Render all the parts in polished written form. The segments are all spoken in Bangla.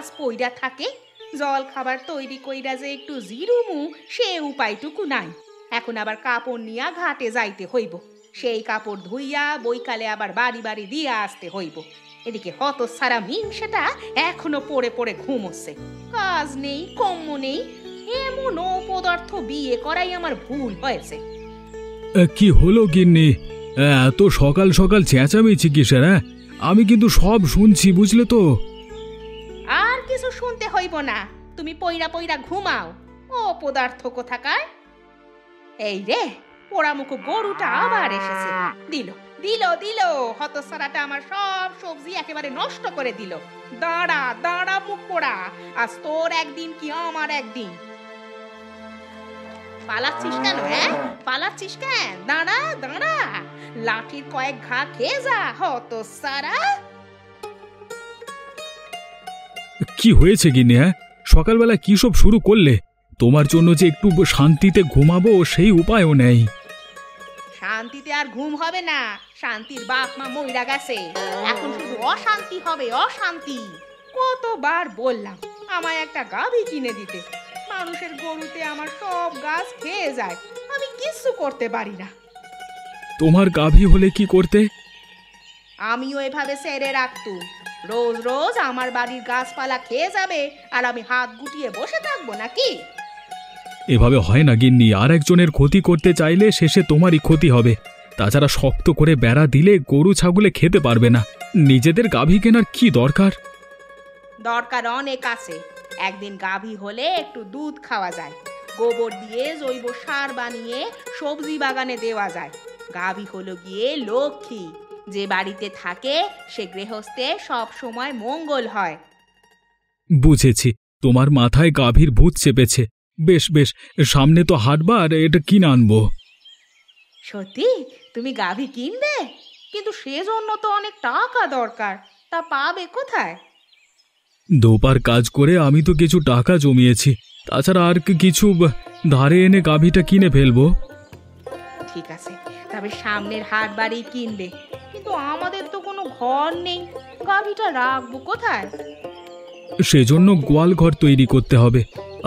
গাছ পইরা থাকে, জল খাবার তৈরি কইরা যে একটু জিরুমু সে উপায়টুকু নাই। এখন আবার কাপড় নিয়া ঘাটে যাইতে হইব, সেই কাপড় ধুইয়া বৈকালে আবার বাড়ি বাড়ি দিয়া আসতে হইব। এদিকে হতচ্ছাড়া মিংসেটা এখনো পড়ে পড়ে ঘুমোচ্ছে, কাজ নেই কম্ম নেই। এমন অপদার্থ বিয়ে করাই আমার ভুল হয়েছে। কি হলো গিন্নি? এত সকাল সকাল চেঁচামেচি কিসের? আমি কিন্তু সব শুনছি, বুঝলে তো। আর কিছু শুনতে হইব না, তুমি পইরা পইরা ঘুমাও। অপদার্থ কোথাকার। এই রে, পোড়ামুখ গরুটা আবার এসেছে। দিল দিল দিল, হতসারাটা আমার সব সবজি একেবারে নষ্ট করে দিল। দাঁড়া দাঁড়া মুখ পোড়া, আজ তোর একদিন কি আমার একদিন। পালাচ্ছিস কেন? পালাচ্ছিস কেন? দাঁড়া দাঁড়া, লাঠির কয়েক ঘা খেয়ে যা হতসারা। কি হয়েছে গিন্নি? সকালবেলা কি সব শুরু করলে? তোমার জন্য যে একটু শান্তিতে ঘুমাবো সেই উপায়ও নেই। শান্তিতে আর ঘুম হবে না, শান্তির বাপ মা মইরা গেছে, এখন শুধু অশান্তি হবে অশান্তি। কতবার বললাম আমায় একটা গাভী কিনে দিতে, মানুষের গরুতে আমার সব গাছ খেয়ে যায়, আমি কিছু করতে পারি না। তোমার গাভী হলে কি করতে? আমিও এভাবে সেরে রাখতুম, রোজ রোজ আমার বাড়ির গাছপালা খেয়ে যাবে আর আমি হাত গুটিয়ে বসে থাকবো নাকি? এভাবে হয় না গিন্নি, আর একজনের ক্ষতি করতে চাইলে শেষে তোমারই ক্ষতি হবে। তাছাড়া শক্ত করে বেড়া দিলে গরু ছাগলে খেতে পারবে না। নিজেদের গাভী কেনার কি দরকার? দরকার অনেক আছে। একদিন গাভী হলে একটু দুধ খাওয়া যায়, গোবর দিয়ে জৈব সার বানিয়ে সবজি বাগানে দেওয়া যায়। গাভী হলো গিয়ে লক্ষ্মী, যে বাড়িতে থাকে সে গৃহস্থে সব সময় মঙ্গল হয়। বুঝেছি, তোমার মাথায় গাভীর ভূত চেপেছে। বেশ বেশ, সামনে তো হাটবার, এটা কিনে আনবো। সত্যি তুমি গাভী কিনবে? কিন্তু সেজন্য তো অনেক টাকা দরকার, তা পাবে কোথায়? দোপার কাজ করে আমি তো কিছু টাকা জমিয়েছি, তাছাড়া আর কিছু ধারে এনে গাভীটা কিনে ফেলবো। ঠিক আছে, তবে সামনের হাট বাড়ি কিনবে, কিন্তু আমাদের তো কোনো ঘর নেই, গাভীটা রাখবো কোথায়? সেজন্য গোয়াল ঘর তৈরি করতে হবে।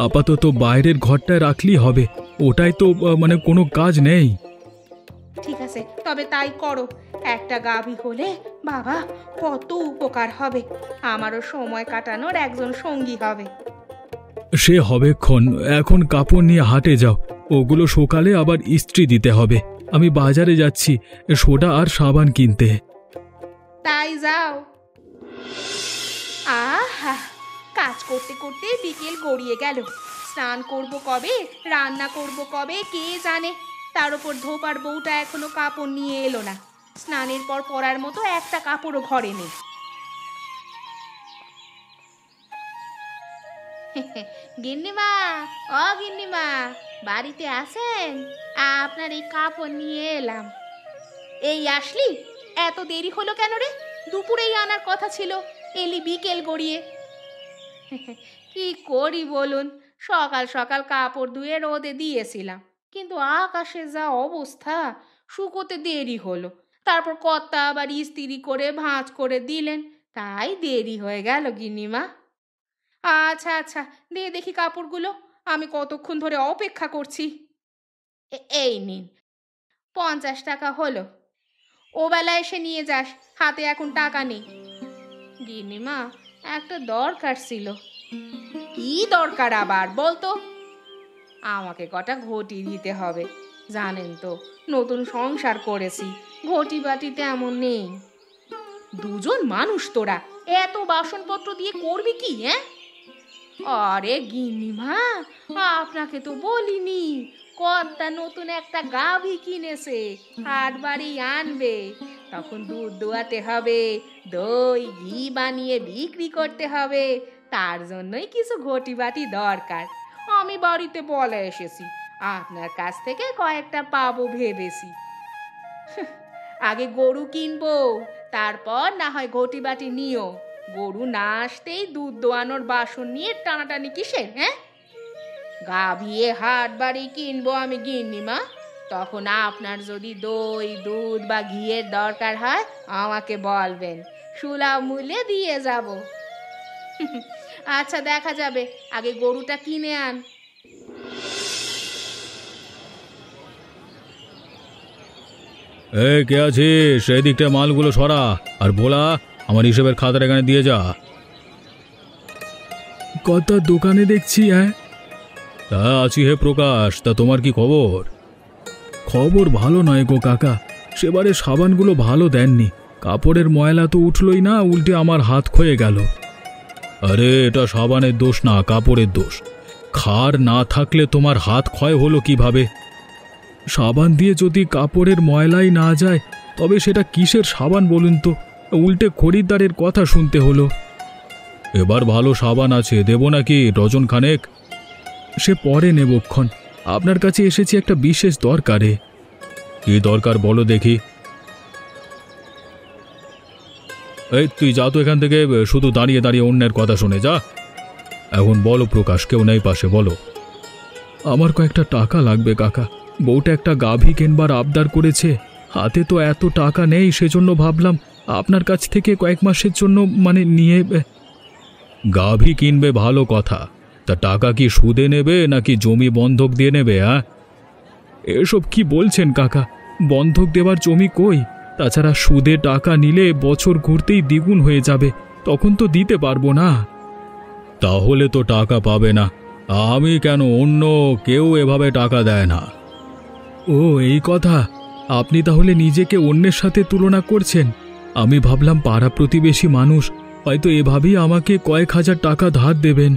আপাতত বাইরের ঘরটায় রাখলেই হবে, ওটাই তো মানে কোনো কাজ নেই। ঠিক আছে, তবে তাই করো। একটা গাভী হলে বাবা কত উপকার হবে, আমারও সময় কাটানোর একজন সঙ্গী হবে। সে হবেক্ষণ, এখন কাপড় নিয়ে হাটে যাও, ওগুলো সকালে আবার ইস্ত্রি দিতে হবে। আমি বাজারে যাচ্ছি সোডা আর সাবান কিনতে। তাই যাও। আহা, কাজ করতে করতে বিকেল গড়িয়ে গেল। স্নান করব কবে, রান্না করব কবে কে জানে। তার উপর ধোপার বউটা এখনো কাপড় নিয়ে এলো না। স্নানের পর পরার মতো একটা কাপড়ও ঘরে নেই। গিন্নিমা, ও গিন্নিমা, বাড়িতে আছেন? আপনার এই কাপড় নিয়ে এলাম। এই আসলি? এত দেরি হলো কেন রে? দুপুরেই আনার কথা ছিল, এলি বিকেল গড়িয়ে। কি করি বলুন, সকাল সকাল কাপড় ধুয়ে রোদে দিয়েছিলাম, কিন্তু আকাশে যা অবস্থা, শুকোতে দেরি হলো। তারপর কর্তা আবার ইস্ত্রি করে ভাঁজ করে দিলেন, তাই দেরি হয়ে গেল গিন্নিমা। আচ্ছা আচ্ছা, দিয়ে দেখি কাপড়গুলো, আমি কতক্ষণ ধরে অপেক্ষা করছি। এই নিন, 50 টাকা হলো। ও বেলা এসে নিয়ে যাস, হাতে এখন টাকা নেই। গিন্নিমা, একটা দরকার ছিল। কি দরকার আবার বলতো? আমাকে কটা ঘটি দিতে হবে, জানেন তো নতুন সংসার করেছি, ঘটি বাটি তেমন নেই। দুজন মানুষ তোরা, এত বাসনপত্র দিয়ে করবি কি? আরে গিন্নিমা, আপনাকে তো বলিনি, কর্তা নতুন একটা গাভী কিনেছে, হাট বাড়ি আনবে, তখন দুধ দোয়াতে হবে, দই ঘি বানিয়ে বিক্রি করতে হবে, তার জন্যই কিছু ঘটি বাটি দরকার। আমি বাড়িতে বলে এসেছি, আপনার কাছ থেকে কয়েকটা পাবো ভেবেছি। আগে গরু কিনবো, তারপর না হয় ঘটি বাটি নিও। গরু না আসতেই দুধ দোয়ানোর বাসন নিয়ে টানাটানি কিসের? গাভিয়ে হাট বাড়ি কিনবো আমি গিন্নিমা, তখন আপনার যদি দই দুধ বা ঘিয়ের দরকার হয় আমাকে বলবেন, সুলভ মূল্যে দিয়ে যাব। আচ্ছা দেখা যাবে, আগে গরুটা কিনে আন। কে আছিস? সেই দিকটা মালগুলো সরা, আর ভোলা আমার হিসেবের খাতার এখানে দিয়ে যা। কত দোকানে দেখছি। হ্যাঁ তা আছি হে প্রকাশ, তা তোমার কি খবর? খবর ভালো নয় গো কাকা, সেবারে সাবানগুলো ভালো দেননি, কাপড়ের ময়লা তো উঠলই না, উল্টে আমার হাত ক্ষয়ে গেল। আরে এটা সাবানের দোষ না, কাপড়ের দোষ। খার না থাকলে তোমার হাত ক্ষয় হলো কিভাবে? সাবান দিয়ে যদি কাপড়ের ময়লাই না যায় তবে সেটা কিসের সাবান বলুন তো? উল্টে খরিদ্দারের কথা শুনতে হলো। এবার ভালো সাবান আছে, দেব নাকি ডজন খানেক? সে পরে নেবক্ষণ, আপনার কাছে এসেছি একটা বিশেষ দরকারে। কি দরকার বলো দেখি। এই তুই যা তো এখান থেকে, শুধু দাঁড়িয়ে দাঁড়িয়ে অন্যের কথা শুনে যা। এখন বলো প্রকাশ, কেউ নেই পাশে, বলো। আমার কয়েকটা টাকা লাগবে কাকা, বউটা একটা গাভী কেনবার আবদার করেছে, হাতে তো এত টাকা নেই, সেজন্য ভাবলাম আপনার কাছ থেকে কয়েক মাসের জন্য নিয়ে। গাভী কিনবে ভালো কথা, তা টাকা কি সুদে নেবে নাকি জমি বন্ধক দিয়ে নেবে? হ্যাঁ এসব কি বলছেন কাকা, বন্ধক দেওয়ার জমি কই? তাছাড়া সুদে টাকা নিলে বছর ঘুরতেই দ্বিগুণ হয়ে যাবে, তখন তো দিতে পারবো না। তাহলে তো টাকা পাবে না। আমি কেন, অন্য কেউ এভাবে টাকা দেয় না। ও এই কথা, আপনি তাহলে নিজেকে অন্যের সাথে তুলনা করছেন। আমি ভাবলাম পাড়া প্রতিবেশী মানুষ, হয়তো এভাবেই আমাকে কয়েক হাজার টাকা ধার দেবেন।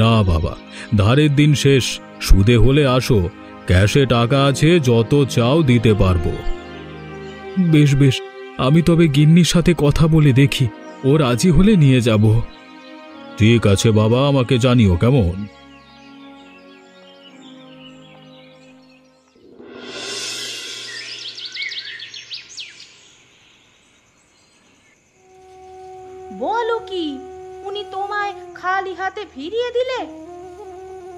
না বাবা, ধারের দিন শেষ, সুদে হলে আসো, ক্যাশে টাকা আছে, যত চাও দিতে পারবো। বেশ বেশ, আমি তবে গিন্নির সাথে কথা বলে দেখি, ও রাজি হলে নিয়ে যাব। ঠিক আছে বাবা, আমাকে জানিও কেমন। বলো কি, উনি তোমায় খালি হাতে ফিরিয়ে দিলে?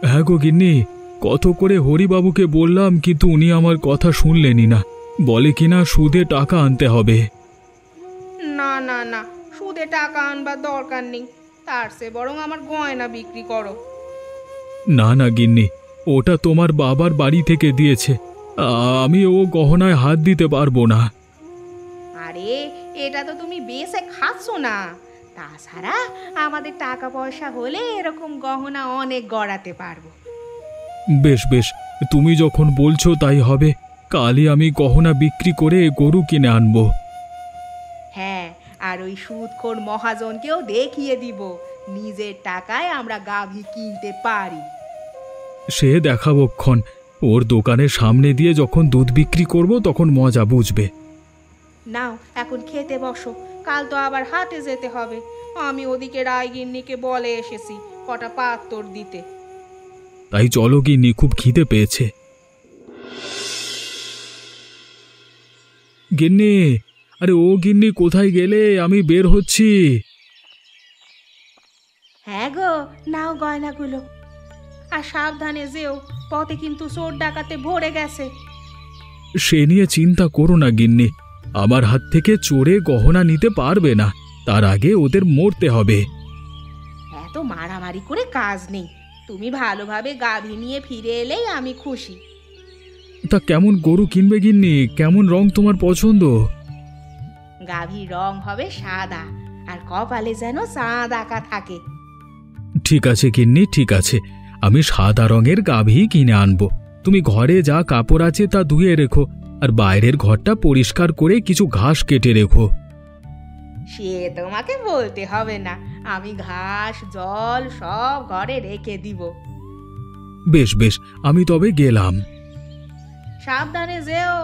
হ্যাঁ গো গিন্নি, কত করে হরিবাবুকে বললাম, কিন্তু উনি আমার কথা শুনলেনই না, বলে কিনা সুদে টাকা আনতে হবে। না না না, সুদে টাকা আনবার দরকার নেই, তার চেয়ে বরং আমার গয়না বিক্রি করো। না না গিন্নি, ওটা তোমার বাবার বাড়ি থেকে দিয়েছে, আমি ও গহনায় হাত দিতে পারবো না। আরে এটা তো তুমি বেচে খাচ্ছ না, তাছাড়া আমাদের টাকা পয়সা হলে এরকম গহনা অনেক গড়াতে পারবো। বেশ বেশ, তুমি যখন বলছো তাই হবে, কালই আমি গহনা বিক্রি করে গরু কিনে আনবো। হ্যাঁ, আর ওই সুদখোর মহাজনকেও দেখিয়ে দিব নিজের টাকায় আমরা গাভী কিনতে পারি। সে দেখাবক্ষণ, ওর দোকানের সামনে দিয়ে যখন দুধ বিক্রি করব তখন মজা বুঝবে। নাও এখন খেতে বসো, কাল তো আবার হাটে যেতে হবে। আমি ওদিকে রায়গিন্নিকে বলে এসেছি কটা পাত্তর দিতে। তাই চলো গিন্নি, খুব খিদে পেয়েছে। গিন্নি, আরে ও গিন্নি, কোথায় গেলে? আমি বের হচ্ছি। হ্যাঁ গো, নাও গয়নাগুলো, আর সাবধানে যেও, পথে কিন্তু চোর ডাকাতে ভরে গেছে। সে নিয়ে চিন্তা করো না গিন্নি, আমার হাত থেকে চোরে গহনা নিতে পারবে না, তার আগে ওদের মরতে হবে। এত মারামারি করে কাজ নেই, তুমি ভালোভাবে গাভী নিয়ে ফিরে এলেই আমি খুশি। তা কেমন গরু কিনবে গিন্নি? কেমন রং তোমার পছন্দ? গাভীর রং হবে সাদা, আর কপালে যেন চাঁদ আঁকা থাকে। ঠিক আছে গিন্নি, ঠিক আছে, আমি সাদা রঙের গাভী কিনে আনবো। তুমি ঘরে যা কাপড় আছে তা ধুয়ে রেখো, আর বাইরের ঘরটা পরিষ্কার করে কিছু ঘাস কেটে রেখো। সে তোমাকে বলতে হবে না, আমি ঘাস জল সব ঘরে রেখে দিব। বেশ বেশ, আমি তবে গেলাম। সাবধানে যেও।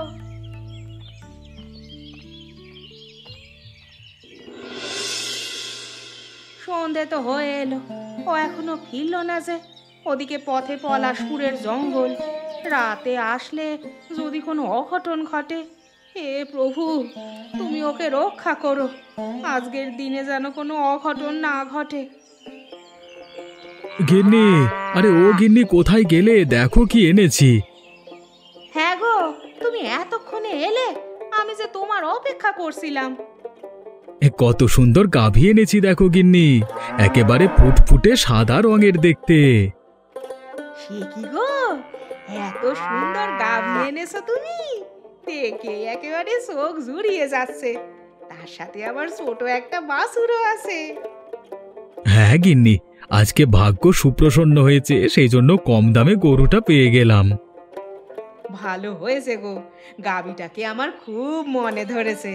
সন্ধে তো হয়ে এলো, ও এখনো ফিরল না যে। ওদিকে পথে পলাশপুরের জঙ্গল, রাতে আসলে যদি কোনো অঘটন ঘটে, হে প্রভু তুমি ওকে রক্ষা করো, আজকের দিনে যেন কোনো অঘটন না ঘটে। গিন্নি, আরে ও গিন্নি, কোথায় গেলে? দেখো কি এনেছি। হ্যাঁ গো, তুমি এতক্ষণে এলে, আমি যে তোমার অপেক্ষা করছিলাম। কত সুন্দর গাভী এনেছি দেখো গিন্নি, একেবারে ফুটফুটে সাদা রঙের দেখতে। সে কি গো, এত সুন্দর গাভী এনেছো তুমি, দেখে একেবারে চোখ জুড়িয়ে যাচ্ছে। তার সাথে আবার ছোট একটা বাছুরও আছে। হ্যাঁ গিন্নি, আজকে ভাগ্য সুপ্রসন্ন হয়েছে, সেই জন্য কম দামে গরুটা পেয়ে গেলাম। ভালো হয়েছে গো, গাভীটাকে আমার খুব মনে ধরেছে।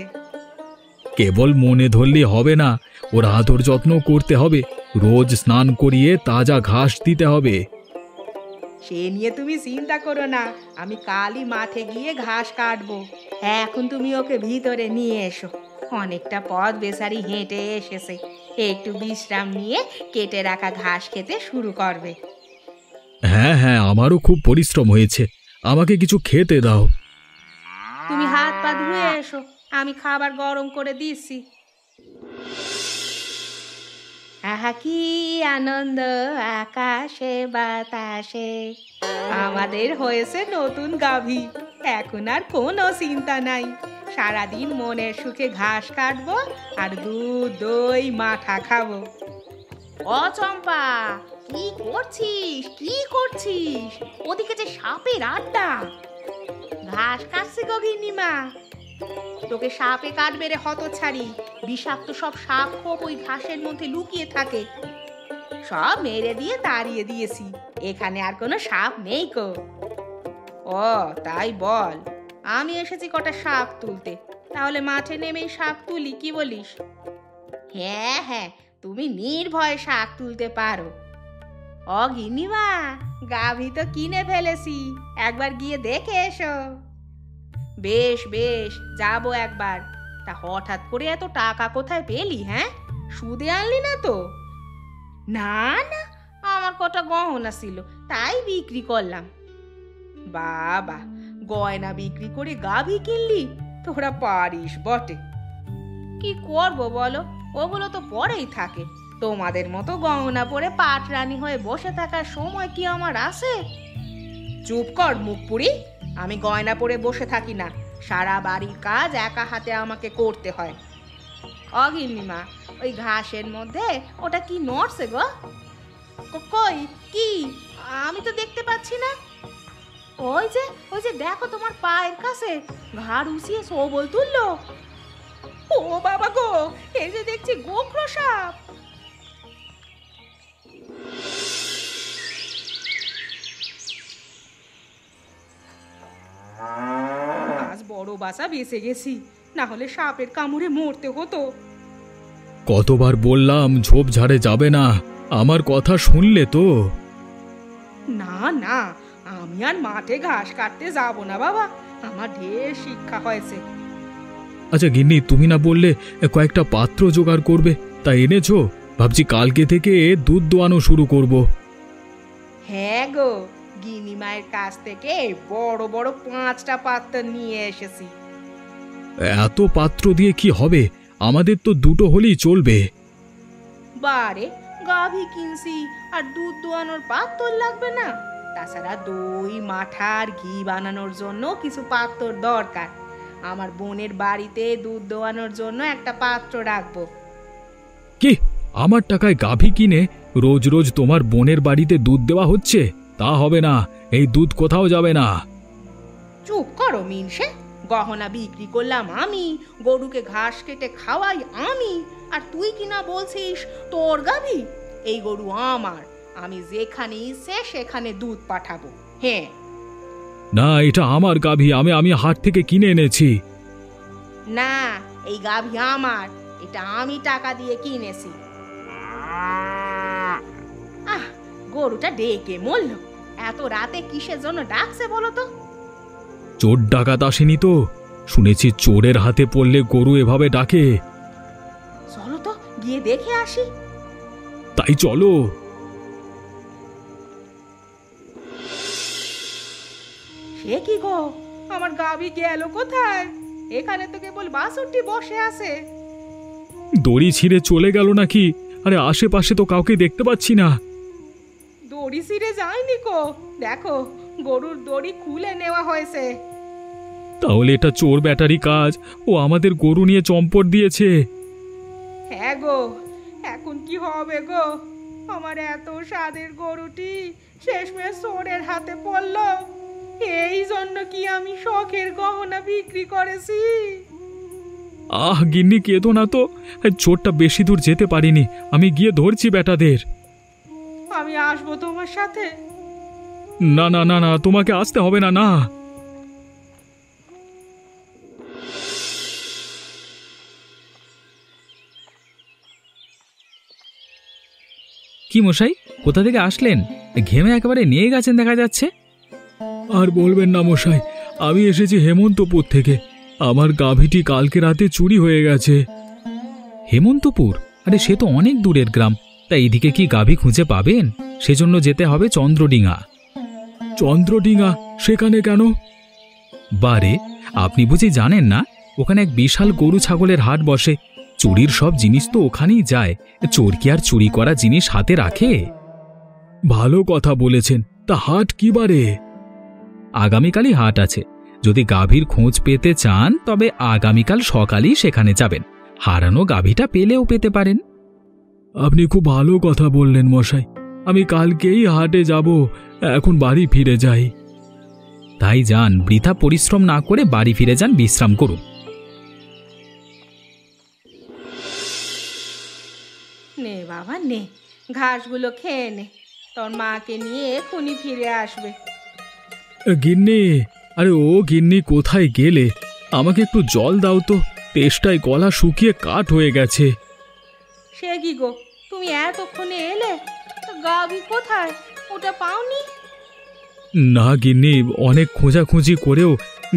কেবল মনে ধরলে হবে না, ওর আদর যত্ন করতে হবে, রোজ স্নান করিয়ে তাজা ঘাস দিতে হবে। সে নিয়ে তুমি চিন্তা করো না, আমি কালই মাঠে গিয়ে ঘাস কাটবো। এখন তুমি ওকে ভিতরে নিয়ে এসো, অনেকটা পথ বেচারি হেঁটে এসেছে, একটু বিশ্রাম নিয়ে কেটে রাখা ঘাস খেতে শুরু করবে। হ্যাঁ হ্যাঁ, আমারও খুব পরিশ্রম হয়েছে, আমাকে কিছু খেতে দাও। তুমি হাত পা ধুয়ে এসো, আমি খাবার গরম করে দিচ্ছি। আহা কি আনন্দ আকাশে বাতাসে, আমাদের হয়েছে নতুন গাভী। এখন আর কোনো চিন্তা নাই, সারাদিন মনের সুখে ঘাস কাটবো আর দুধ দই মাঠা খাবো। ও চম্পা, কি করছিস কি করছিস? ওদিকে যে সাপের আড্ডা। ঘাস কাটছি গো গিন্নিমা। তোকে সাপে কাটবে রে হতচ্ছাড়ি, বিষাক্ত সব সাপ খোপ ওই ঘাসের মধ্যে লুকিয়ে থাকে। সব মেরে দিয়ে তাড়িয়ে দিয়েছি, এখানে আর কোনো সাপ নেই কো। ও তাই বল, আমি এসেছি কটা শাক তুলতে, তাহলে মাঠে নেমেই শাক তুলি, কি বলিস? হ্যাঁ হ্যাঁ, তুমি নির্ভয়ে শাক তুলতে পারো। ও গিন্নিমা, গাভী তো কিনে ফেলেছি, একবার গিয়ে দেখে এসো। বেশ বেশ, যাবো একবার। তা হঠাৎ করে এত টাকা কোথায় পেলি? হ্যাঁ, সুদে আনলি না তো? না না, আমার কটা গহনা ছিল, তাই বিক্রি করলাম। বাবা, গয়না বিক্রি করে গাভী কিনলি? তোরা পারিস বটে। কি করবো বলো, ওগুলো তো পরেই থাকে। তোমাদের মতো গহনা পরে পাট রানী হয়ে বসে থাকার সময় কি আমার আছে? চুপ কর মুখপুরি, আমি গয়না পরে বসে থাকি না, সারা বাড়ির কাজ একা হাতে আমাকে করতে হয়। অগিন্নিমা, ওই ঘাসের মধ্যে ওটা কি নড়ছে গো? কই কি, আমি তো দেখতে পাচ্ছি না। ওই যে দেখো, তোমার পায়ের কাছে ঘাড় উঁচিয়ে সবল তুললো। ও বাবা গো, এই যে দেখছি গোখরো সাপ। আজ বড় বাসা বেঁচে গেছি, না হলে সাপের কামড়ে মরতে হতো। কতবার বললাম ঝোপঝাড়ে যাবে না, আমার কথা শুনলে তো? না না, আমি আর মাঠে ঘাস কাটতে যাব না বাবা, আমার ঢের শিক্ষা হয়েছে। আচ্ছা গিন্নি, তুমি না বললে কয়েকটা পাত্র জোগাড় করবে, তা এনেছো? ভাবছি কালকে থেকে দুধ দোয়ানো শুরু করব। হ্যাঁ গো, গিন্নিমায়ের কাছ থেকে বড় বড় 5টা পাত্র নিয়ে এসেছি। এত পাত্র দিয়ে কি হবে? আমাদের তো দুটো হলেই চলবে। বারে, গাভী কিনছি আর দুধ দোয়ানোর পাত্র লাগবে না? তাছাড়া দই মাঠা আর ঘি বানানোর জন্য কিছু পাত্র দরকার। আমার বোনের বাড়িতে দুধ দোয়ানোর জন্য একটা পাত্র রাখবো। কি, আমার টাকায় গাভী কিনে রোজ রোজ তোমার বোনের বাড়িতে দুধ দেওয়া হচ্ছে? তা হবে না, এই দুধ কোথাও যাবে না। চুপ করো মিনসে, গহনা বিক্রি করলাম আমি, গরুকে ঘাস কেটে খাওয়াই আমি, আর তুই কিনা বলছিস তোর গাভী? এই গরু আমার, আমি যেখানে ইচ্ছে সেখানে দুধ পাঠাবো। হ্যাঁ না, এটা আমার গাভী, আমি হাট থেকে কিনে এনেছি। না, এই গাভী আমার, এটা আমি টাকা দিয়ে কিনেছি। আহ, গরুটা ডেকে মরল, এত রাতে কিসের জন্য ডাকছে বলো তো? চোর ডাকাত আসেনি তো? শুনেছি চোরের হাতে পড়লে গরু এভাবে ডাকে। চলো তো গিয়ে দেখে আসি। তাই চলো। সে কি গো, আমার গাভী গেল কোথায়? এখানে তো কেবল বাছুরটি বসে আছে। দড়ি ছিঁড়ে চলে গেল নাকি? আরে আশেপাশে তো কাউকে দেখতে পাচ্ছি না। দড়ি ছিঁড়ে যায়নি কো, দেখো গরুর দড়ি খুলে নেওয়া হয়েছে। তাহলে এটা চোর ব্যাটারি কাজ, ও আমাদের গরু নিয়ে চম্পট দিয়েছে। হ্যাঁ গো, এখন কি হবে গো? আমার এত স্বাদের গরুটি শেষমেশ চোরের হাতে পড়লো। এই জন্য কি আমি শখের গহনা বিক্রি করেছি? গিন্নি কেঁদো না তো, চোরটা বেশি দূর যেতে পারিনি, আমি গিয়ে ধরছি বেটাদের। আমি আসবো তোমার সাথে। না না না না, তোমাকে আসতে হবে না। না, কি মশাই, কোথা থেকে আসলেন? ঘেমে একেবারে নিয়ে গেছেন দেখা যাচ্ছে। আর বলবেন না মশাই, আমি এসেছি হেমন্তপুর থেকে। আমার গাভীটি কালকে রাতে চুরি হয়ে গেছে। হেমন্তপুর? আরে সে তো অনেক দূরের গ্রাম, তা এদিকে কি গাভী খুঁজে পাবেন? সেজন্য যেতে হবে চন্দ্রডিঙা। চন্দ্রডিঙা? সেখানে কেন? বারে, আপনি বুঝি জানেন না? ওখানে এক বিশাল গরু ছাগলের হাট বসে। চুরির সব জিনিস তো ওখানেই যায়। চোর কি আর চুরি করা জিনিস হাতে রাখে? ভালো কথা বলেছেন। তা হাট কি বারে? আগামীকালই হাট আছে। যদি গাভীর খোঁজ পেতে চান তবে আগামীকাল সকালেই সেখানে যাবেন। হারানো গাভীটা পেলেও পেতে পারেন। আপনি খুব ভালো কথা বললেন মশাই। আমি কালকেই হাটে যাব। এখন বাড়ি ফিরে যাই। তাই যান, বৃথা পরিশ্রম না করে বাড়ি ফিরে যান, বিশ্রাম করুন। নে বাবা নে, ঘাসগুলো খেয়ে নে। তোর মাকে নিয়ে এক্ষুনি ফিরে আসবে। গিন্নি, আরে ও গিন্নি, কোথায় গেলে? আমাকে একটু জল দাও তো, তেষ্টায় গলা শুকিয়ে কাঠ হয়ে গেছে। সে কি গো, তুমি এতক্ষণে এলে? গাভী কোথায়? ওটা পাওনি? না গিন্নি, অনেক খোঁজাখুঁজি করেও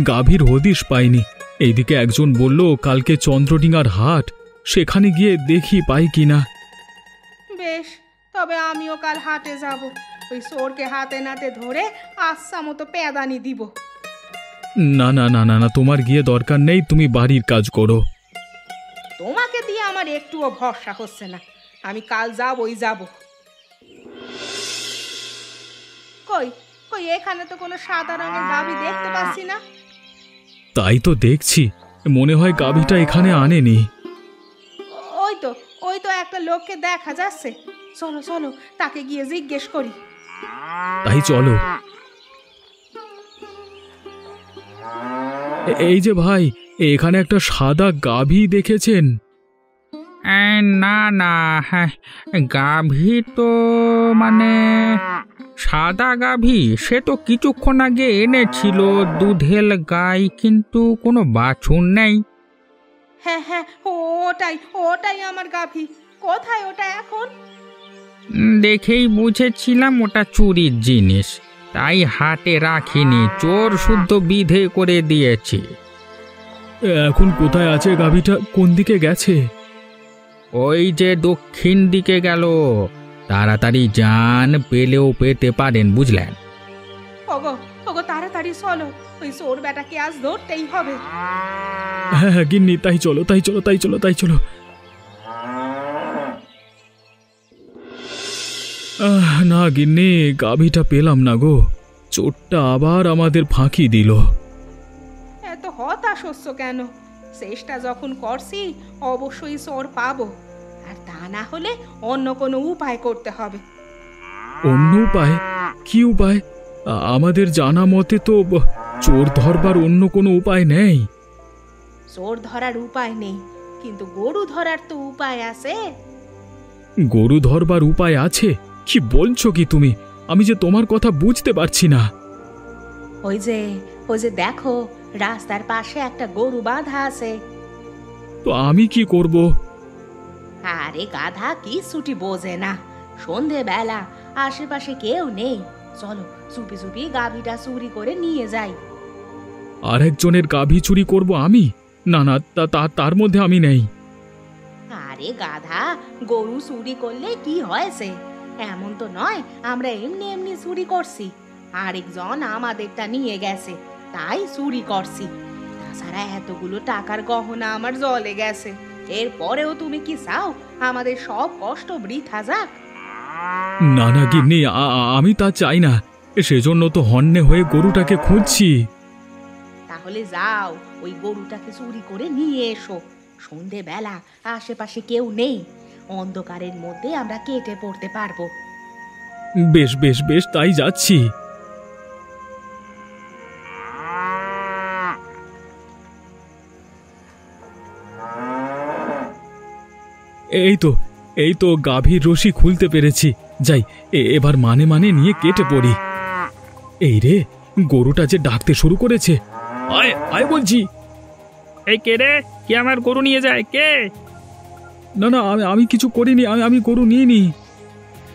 গাভীর হদিশ পাইনি। এইদিকে একজন বলল কালকে চন্দ্রডিঙার হাট, সেখানে গিয়ে দেখি পাই কিনা। বেশ, তবে আমিও কাল হাটে যাব। ওই চোরকে হাতে নাতে ধরে আচ্ছা মতো পেদানি দিব। না না না না না, তোমার গিয়ে দরকার নেই, তুমি বাড়ির কাজ করো। তোমাকে দিয়ে আমার একটুও ভরসা হচ্ছে না। আমি কাল যাবই যাব। কই কই, এখানে তো কোনো সাদা রঙের গাভী দেখতে পাচ্ছি না। তাই তো দেখছি, মনে হয় গাভীটা এখানে আনেনি। ওই তো একটা লোককে দেখা যাচ্ছে। চলো চলো, তাকে গিয়ে জিজ্ঞেস করি। তাই চলো। এই যে ভাই, এখানে একটা সাদা গাভী দেখেছেন? না না, হ্যাঁ, গাভী তো মানে সাদা গাভী সে তো কিছুক্ষণ আগে এনেছিল, দুধেল গাই, কিন্তু কোনো বাছুর নেই। হ্যাঁ হ্যাঁ, ওটাই আমার গাভী। কোথায় ওটা এখন? দেখেই বুঝেছিলাম ওটা চুরির জিনিস, তাই হাটে রাখিনি, চোর শুদ্ধ বিধে করে দিয়েছি। এখন কোথায় আছে গাভীটা? কোন দিকে গেছে? ওই যে দক্ষিণ দিকে গেল। তাড়াতাড়ি যান, পেলেও পেতে পারেন, বুঝলেন? ওগো ওগো, তাড়াতাড়ি চলো, ওই চোর বেটাকে আজ ধরতেই হবে। হ্যাঁ হ্যাঁ গিন্নি, তাই চলো তাই চলো তাই চলো তাই চলো। না গিন্নি, গাভীটা পেলাম না গো। চোরটা আবার আমাদের ফাঁকি দিল। এত হতাশ হচ্ছ কেন? চেষ্টা যখন করছি অবশ্যই চোর পাবো, আর তা না হলে অন্য কোনো উপায় করতে হবে। অন্য উপায়? কি উপায়? আমাদের জানা মতে তো চোর ধরবার অন্য কোনো উপায় নেই। চোর ধরার উপায় নেই, কিন্তু গরু ধরার তো উপায় আছে। গরু ধরবার উপায় আছে? কি বলছো কি তুমি? আমি যে তোমার কথা বুঝতে পারছি না। ওই যে দেখো, রাস্তার পাশে একটা গরু বাঁধা আছে। তো আমি কি করব? আরে গাধা, কি ছুটি বোঝে না। সন্ধেবেলা আশেপাশে কেউ নেই, চলো চুপি চুপি গাভীটা চুরি করে নিয়ে যাই। আরেকজনের গাভী চুরি করব আমি? না না, তার মধ্যে আমি নেই। আরে গাধা, গরু চুরি করলে কি হয়েছে? এমন তো নয় আমরা এমনি এমনি চুরি করছি। আরেকজন আমাদেরটা নিয়ে গেছে, তাই চুরি করছি। তাছাড়া এতগুলো টাকার গহনা আমার জলে গেছে। এরপরেও তুমি কি চাও আমাদের সব কষ্ট বৃথা যাক? না না গিন্নি, আমি তা চাই না। সেজন্য তো হন্যে হয়ে গরুটাকে খুঁজছি। তাহলে যাও, ওই গরুটাকে চুরি করে নিয়ে এসো। সন্ধেবেলা আশেপাশে কেউ নেই, অন্ধকারের মধ্যে আমরা কেটে পড়তে পারবো। বেশ বেশ বেশ, তাই যাচ্ছি। এই তো গাভীর রশি খুলতে পেরেছি। যাই, এবার মানে মানে নিয়ে কেটে পড়ি। এই রে, গরুটা যে ডাকতে শুরু করেছে। আয় আয় বলছি। এই কে রে? কে আমার গরু নিয়ে যায়? কে? না না, আমি কিছু করিনি, আমি গরু নিইনি।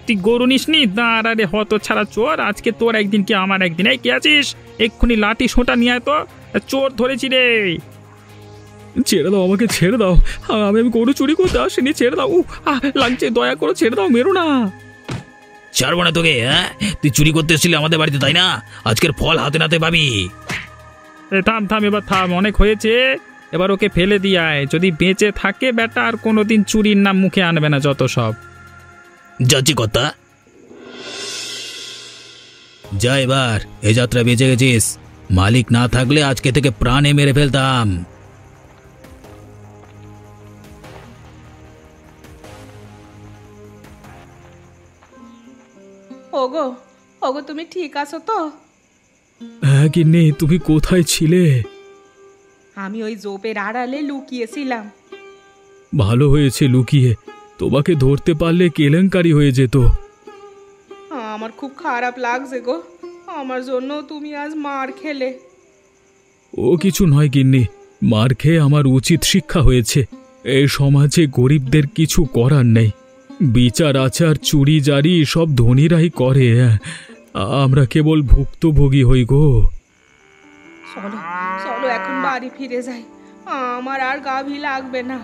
তুই গরু নিসনি? দাঁড়া রে হত ছাড়া চোর, আজকে তোর একদিন কি আমার একদিন। এই কে আছিস? এক্ষুনি লাঠি সোঁটা নিয়ে আয় তো, চোর ধরেছি রে। ছেড়ে দাও, আমাকে ছেড়ে দাও। আমি গরু চুরি করতে আসিনি, ছেড়ে দাও। লাগছে, দয়া করে ছেড়ে দাও, মেরো না। ছাড়বো না তোকে। হ্যাঁ, তুই চুরি করতে এসেছিলি আমাদের বাড়িতে, তাই না? আজকের ফল হাতে নাতে পাবি। থাম থাম, এবার থাম, অনেক হয়েছে। এবার ওকে ফেলে দিয়ে আয়, যদি বেঁচে থাকে বেটা আর কোনোদিন চুরির নাম মুখে আনবে না। যত সব। যাচ্ছি কর্তা। যা, এবার এ যাত্রা বেঁচে গেছিস। মালিক না থাকলে আজকে থেকে প্রাণে মেরে ফেলতাম। ওগো ওগো, তুমি ঠিক আছো তো? হ্যাঁ গিন্নি, তুমি কোথায় ছিলে? আমি ওই জোপের আড়ালে লুকিয়েছিলাম। ভালো হয়েছে লুকিয়ে, তোমাকে ধরতে পারলে কেলেঙ্কারি হয়ে যেত। আমার খুব খারাপ লাগছে গো, আমার জন্য তুমি আজ মার খেলে। ও কিছু নয় গিন্নি, মার খেয়ে আমার উচিত শিক্ষা হয়েছে। এই সমাজে গরিবদের কিছু করার নেই। বিচার আচার চুরি জারি সব ধনীরাই করে, আমরা কেবল ভুক্তভোগী হই গো। চলো চলো, এখন বাড়ি ফিরে যাই, আমার আর গাভী লাগবে না।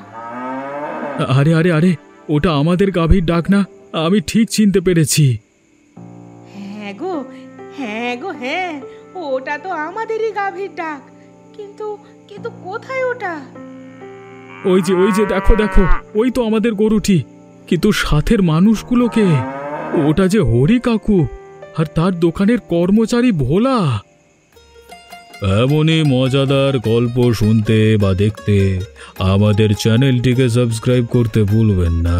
আরে আরে আরে, ওটা আমাদের গাভীর ডাক না? আমি ঠিক চিনতে পেরেছি। হ্যাঁ গো, হ্যাঁ গো, হ্যাঁ, ওটা তো আমাদেরই গাভীর ডাক। কিন্তু কিন্তু কোথায় ওটা? ওই যে দেখো দেখো, ওই তো আমাদের গরুটি। কিন্তু সাথের মানুষগুলোকে, ওটা যে হরি কাকু আর তার দোকানের কর্মচারী ভোলা। এমনই মজাদার গল্প শুনতে বা দেখতে আমাদের চ্যানেলটিকে সাবস্ক্রাইব করতে ভুলবেন না।